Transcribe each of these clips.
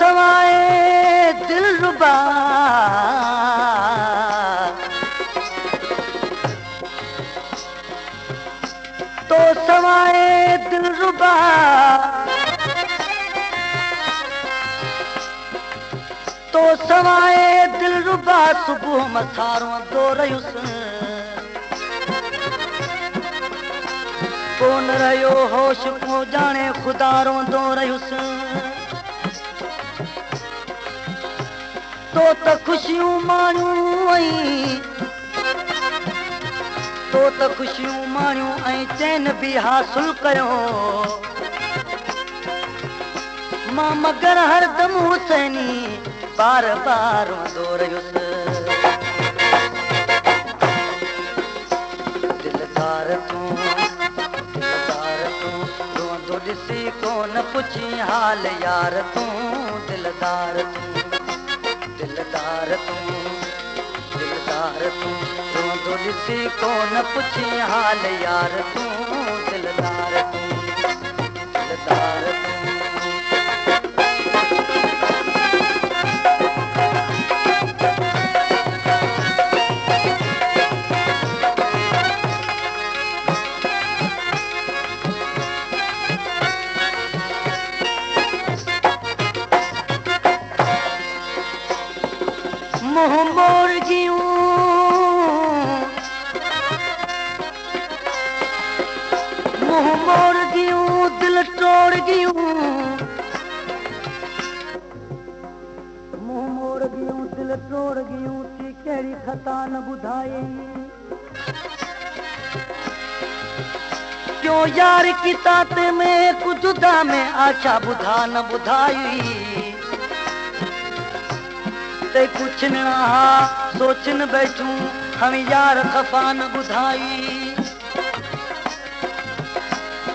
सवाए दिलरुबा तो सवाए दिलरुबा तो सवाए दिलरुबा सुबुह मसारो दो रयुस कोन रहियो होश को जाने खुदा रोंदो रयुस तो त खुशियूं माणियूं तो त खुशियूं माणियूं ऐं चैन बि हासिल कयो मां मगर हरदम हुसैनी बार बार रोंदो रयुस दिलदार तूं रोंदो ॾिसी कोन पुछी हाल यार तूं दिलदार तूं रोंदो ॾिसी कोन पुछी हाल यार तूं दिलदार तूं मुँह मोड़ गियूं दिल तोड़ गियूं मुँह मोड़ गियूं दिल तोड़ गियूं थी कहिड़ी खता न ॿुधाई क्यों यार की तात में कुछ जुदा में आशा बुधा न बुधाई ते कुछ न सोचन बैठूं हम यार खफा न बुधाई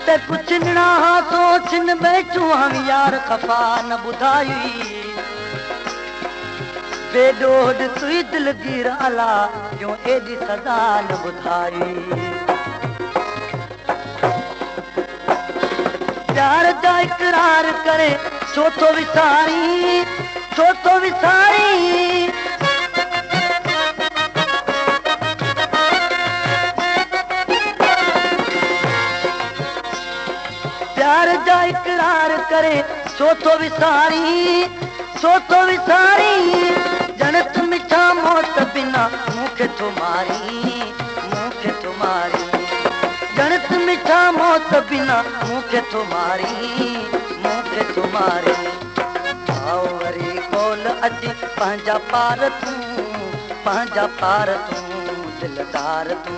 ते कुछ न सोचन बैठूं हम यार खफा न बुधाई बेडोड तुई दिलगीर अला क्यों एडी सदा न बुधाई प्यार जा इकरार करे छो तो विसारी प्यार जा इकरार करे छो तो विसारी जनत मिठा मौत बिना मुखे तुम्हारी जनत मिठा मौत बिना मुखे तुम्हारी आओ वरी कोल अची पंहिंजा पार तूं दिलदार तूं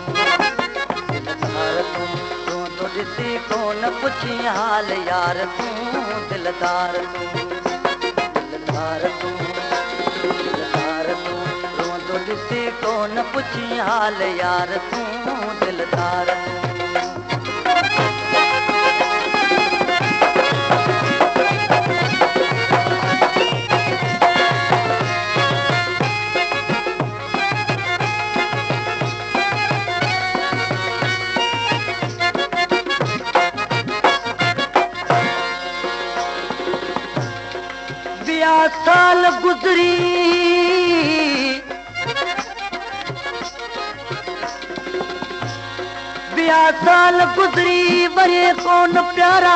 रोंदो ॾिसी कोन पुछी हाल यार तूं दिलदार तूं रोंदो ॾिसी कोन पुछी हाल यार तूं दिलदार तूं साल गुजरी वरे कौन प्यारा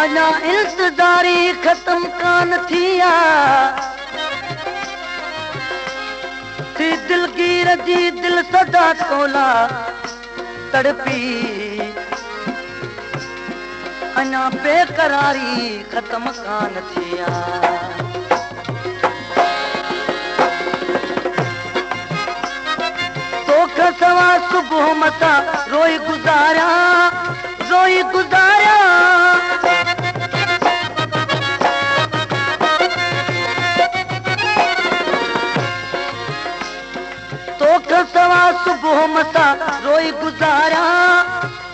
अञा इंतज़ारी ख़त्म कान थिया थी दिलगीर जी दिल सदा तोला तड़पी अञा बेकरारी ख़त्म कान थिया सवा सुबह मता रोई गुजारा सा रोई गुजारा,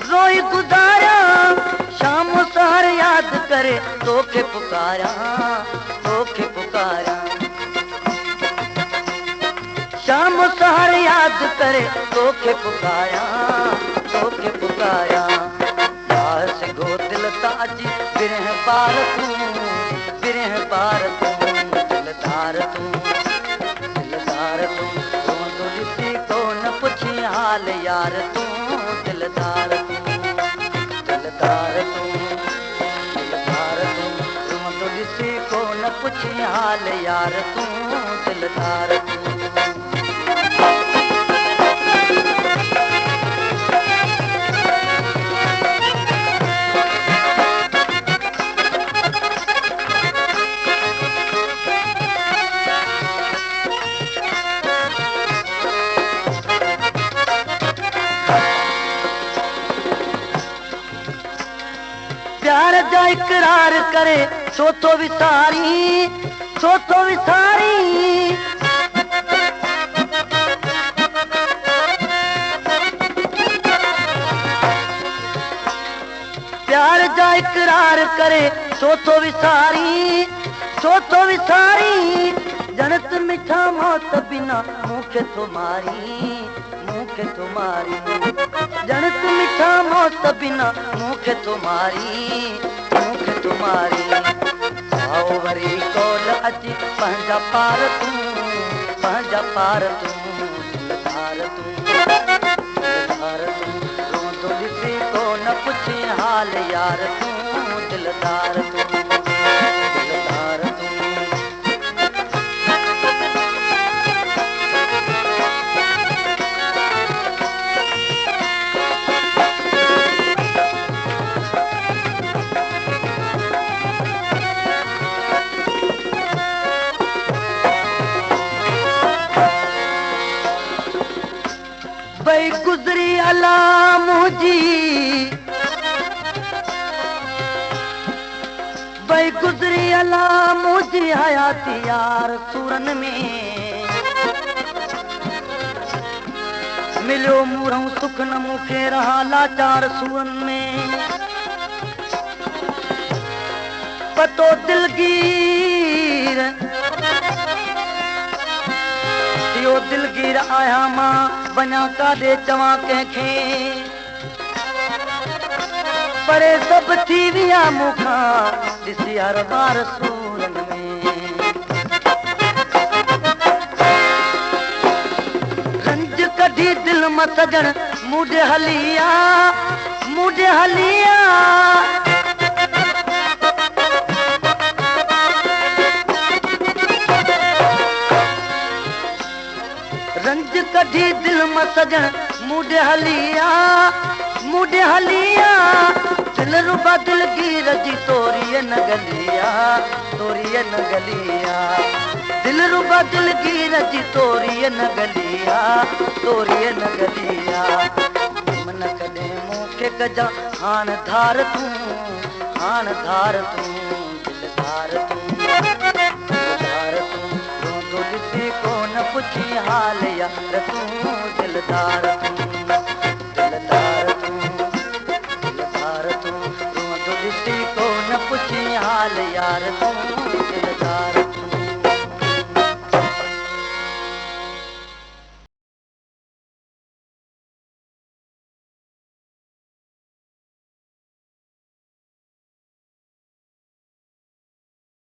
रोई गुजारा। शाम सहर याद करे तोखे पुकारा, तोखे पुकारा। शाम सहर याद करे तोखे पुकारा, तोखे पुकारा। दास गो दिल ताजी बिरह पार तूं, बिरह पार तूं, दिलदार तूं, दिलदार तूं। रोंदो ॾिसी को न पुछी हाल यार तूं, दिलदार तूं, दिलदार तूं, दिलदार तूं। रोंदो ॾिसी को न पुछी हाल यार तूं, दिलदार तूं। प्यार जा इकरार करे छो तो विसारी, छो तो विसारी। प्यार जा इकरार करे छो तो विसारी, छो तो विसारी। जनत मिठा मौत बिना मूंखे तुम्हारी, मूंखे तुम्हारी। जनत मिठा मौत बिना मूंखे तुम्हारी, मूंखे तुम्हारी। आओ वरी कोल अची पंहिंजा पार तूं, पंहिंजा पार तूं, दिलदार तूं, दिलदार तूं। रोंदो ॾिसी को न पुछी हाल यार तूं, दिलदार तूं, दिलदार तूं। भई गुज़री अला मुंहिंजी, भई गुज़री अला मुंहिंजी हयाती यार सूरन में। मिलियो मूरहूं सुख न मूंखे रहा लाचार सूरन में। पतो दिलगीर यो दिलगीर आया मां वञा काॾे चवां कंहिंखे। परे सभु थी विया मूंखां ॾिसी हर बार सूरन में। रंज कढी दिल मां सजण मूंॾे हलिया, मूंॾे हलिया। रंज कढी दिल मां सजण मूंॾे हलिया, मूंॾे हलिया। दिल रुबा दिलगीर जी तोरीअ न गलिया, तोरीअ न गलिया। दिल रुबा दिलगीर जी तोरीअ न गलिया, तोरीअ न गलिया। मन कॾहिं मूंखे कजा हाण धार तूं, हाण धार तूं, दिलदार तूं, दिलदार तूं। रोंदो ॾिसी को न पुछी हाल यार तूं, दिलदार तूं।